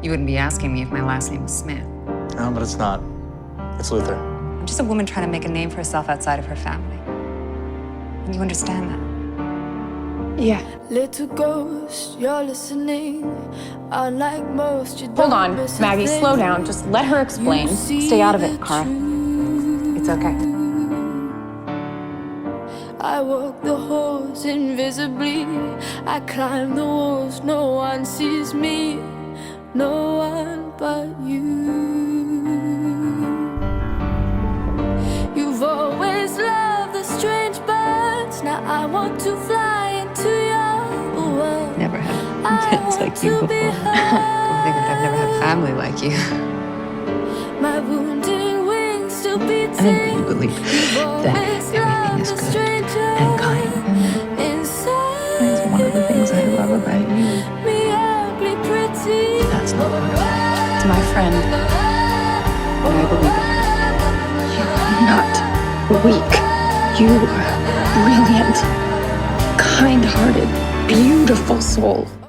You wouldn't be asking me if my last name was Smith. No, but it's not. It's Luther. I'm just a woman trying to make a name for herself outside of her family. And you understand that? Yeah. Little ghost, you're listening. Unlike most, you Hold don't on, miss a Maggie, thing. slow down. Just let her explain. You see Stay out of it, the Cara. truth. It's okay. I walk the halls invisibly. I climb the walls, no one sees me. No one but you. You've always loved the strange birds. Now I want to fly into your world. Never had kids like you before. Don't think I've never had a family like you. My wounded wings still beating. I know you believe that everything is good and kind. That's one of the things I love about you. That's not It's my friend. And I believe it. You're not weak. You are a brilliant, kind-hearted, beautiful soul.